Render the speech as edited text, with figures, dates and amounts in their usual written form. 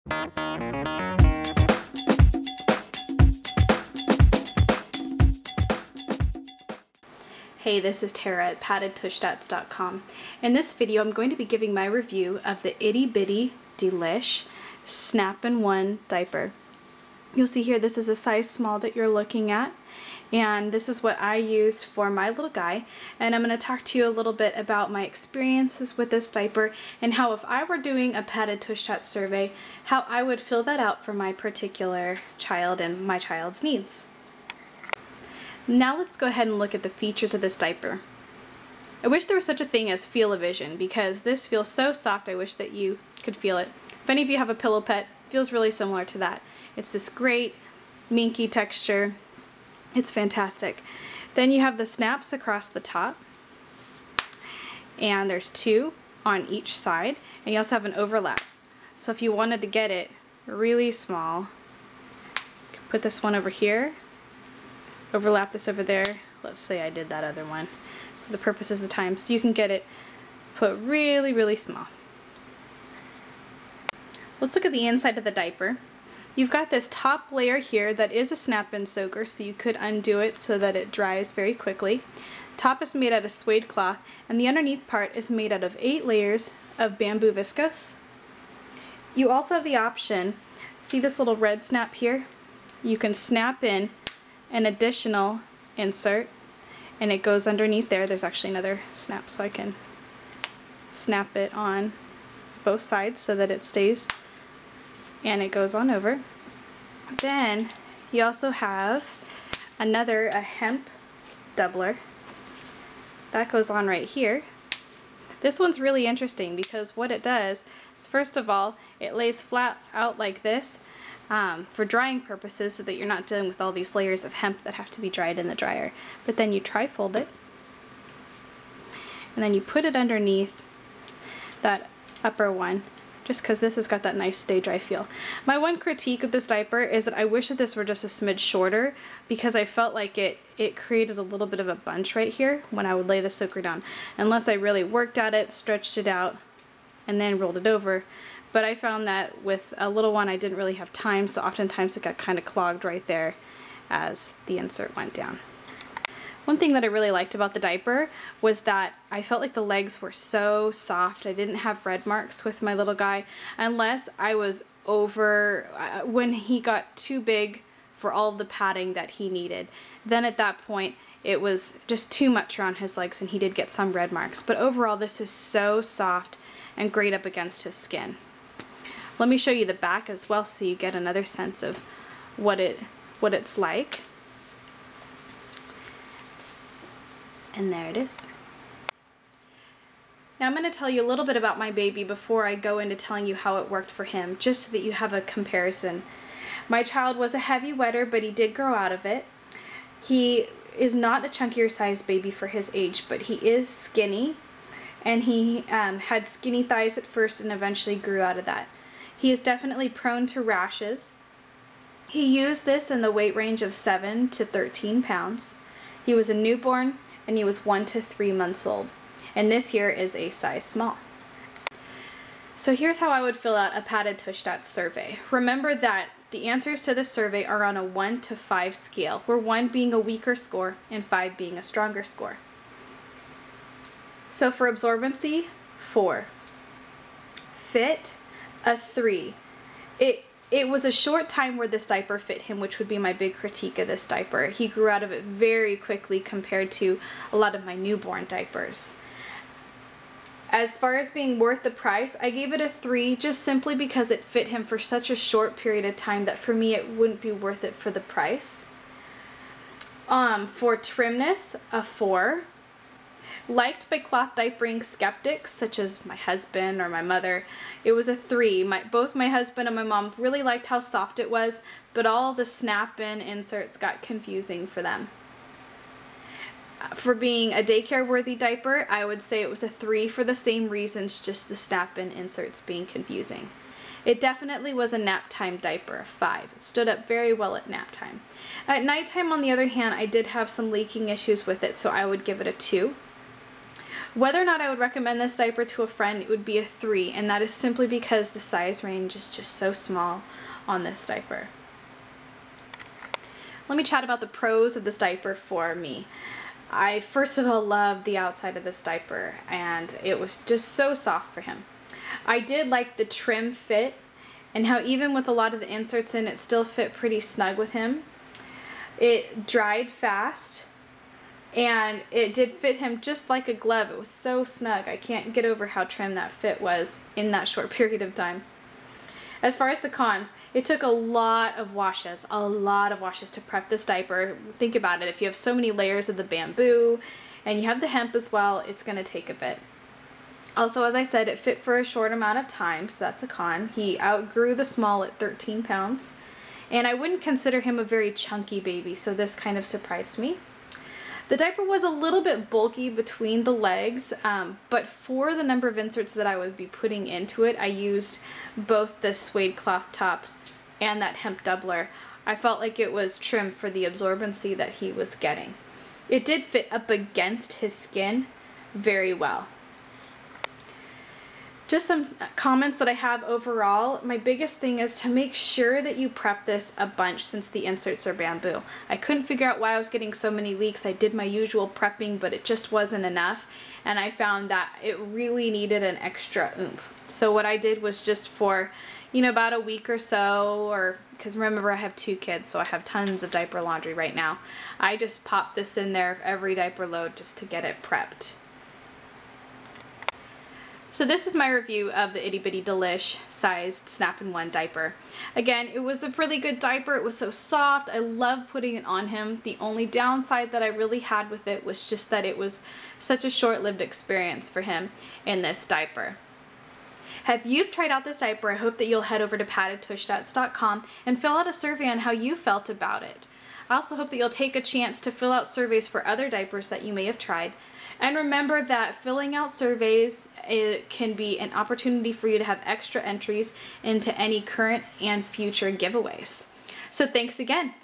Hey, this is Tara at paddedtushstats.com. In this video, I'm going to be giving my review of the Itty Bitti Delish Snap-in-One diaper. You'll see here this is a size small that you're looking at, and this is what I used for my little guy. And I'm going to talk to you a little bit about my experiences with this diaper and how, if I were doing a padded tush tat survey, how I would fill that out for my particular child and my child's needs. Now let's go ahead and look at the features of this diaper. I wish there was such a thing as feel-o-vision, because this feels so soft. I wish that you could feel it. If any of you have a pillow pet, it feels really similar to that. It's this great minky texture. It's fantastic. Then you have the snaps across the top, and there's two on each side, and you also have an overlap. So if you wanted to get it really small, you can put this one over here, overlap this over there. Let's say I did that other one for the purposes of time, so you can get it put really, really small. Let's look at the inside of the diaper. You've got this top layer here that is a snap-in soaker, so you could undo it so that it dries very quickly. Top is made out of suede cloth, and the underneath part is made out of 8 layers of bamboo viscose. You also have the option, see this little red snap here? You can snap in an additional insert, and it goes underneath there. There's actually another snap, so I can snap it on both sides so that it stays, and it goes on over. Then you also have a hemp doubler that goes on right here. This one's really interesting because what it does is, first of all, it lays flat out like this for drying purposes, so that you're not dealing with all these layers of hemp that have to be dried in the dryer. But then you tri-fold it, and then you put it underneath that upper one, just because this has got that nice stay dry feel. My one critique of this diaper is that I wish that this were just a smidge shorter, because I felt like it created a little bit of a bunch right here when I would lay the soaker down, unless I really worked at it, stretched it out, and then rolled it over. But I found that with a little one I didn't really have time, so oftentimes it got kind of clogged right there as the insert went down. One thing that I really liked about the diaper was that I felt like the legs were so soft. I didn't have red marks with my little guy, unless I was over, when he got too big for all of the padding that he needed. Then at that point it was just too much around his legs, and he did get some red marks. But overall, this is so soft and great up against his skin. Let me show you the back as well, so you get another sense of what it's like. And there it is. Now I'm going to tell you a little bit about my baby before I go into telling you how it worked for him, just so that you have a comparison. My child was a heavy wetter, but he did grow out of it. He is not a chunkier sized baby for his age, but he is skinny, and he had skinny thighs at first and eventually grew out of that. He is definitely prone to rashes. He used this in the weight range of 7 to 13 pounds. He was a newborn, and he was 1 to 3 months old. And this here is a size small. So here's how I would fill out a padded tush tat survey. Remember that the answers to this survey are on a 1 to 5 scale, where 1 being a weaker score and 5 being a stronger score. So for absorbency, 4. Fit, a 3. It was a short time where this diaper fit him, which would be my big critique of this diaper. He grew out of it very quickly compared to a lot of my newborn diapers. As far as being worth the price, I gave it a 3, just simply because it fit him for such a short period of time that for me it wouldn't be worth it for the price. For trimness, a 4. Liked by cloth diapering skeptics such as my husband or my mother, it was a 3. Both my husband and my mom really liked how soft it was, but all the snap-in inserts got confusing for them. For being a daycare worthy diaper, I would say it was a 3 for the same reasons, just the snap-in inserts being confusing. It definitely was a nap time diaper, a 5. It stood up very well at nap time. At nighttime, on the other hand, I did have some leaking issues with it, so I would give it a 2. Whether or not I would recommend this diaper to a friend, it would be a 3, and that is simply because the size range is just so small on this diaper. Let me chat about the pros of this diaper for me. I first of all loved the outside of this diaper, and it was just so soft for him. I did like the trim fit and how even with a lot of the inserts in, it still fit pretty snug with him. It dried fast, and it did fit him just like a glove. It was so snug. I can't get over how trim that fit was in that short period of time. As far as the cons, it took a lot of washes to prep this diaper. Think about it, if you have so many layers of the bamboo and you have the hemp as well, it's going to take a bit. Also, as I said, it fit for a short amount of time, so that's a con. He outgrew the small at 13 pounds, and I wouldn't consider him a very chunky baby, so this kind of surprised me. The diaper was a little bit bulky between the legs, but for the number of inserts that I would be putting into it, I used both the suede cloth top and that hemp doubler. I felt like it was trimmed for the absorbency that he was getting. It did fit up against his skin very well. Just some comments that I have overall. My biggest thing is to make sure that you prep this a bunch since the inserts are bamboo. I couldn't figure out why I was getting so many leaks. I did my usual prepping, but it just wasn't enough. And I found that it really needed an extra oomph. So what I did was just for, you know, about a week or so, or because remember I have 2 kids, so I have tons of diaper laundry right now. I just popped this in there every diaper load just to get it prepped. So this is my review of the Itti Bitti Delish sized Snap-in-One diaper. Again, it was a really good diaper. It was so soft. I love putting it on him. The only downside that I really had with it was just that it was such a short-lived experience for him in this diaper. If you've tried out this diaper, I hope that you'll head over to paddedtush.com and fill out a survey on how you felt about it. I also hope that you'll take a chance to fill out surveys for other diapers that you may have tried. And remember that filling out surveys, it can be an opportunity for you to have extra entries into any current and future giveaways. So thanks again.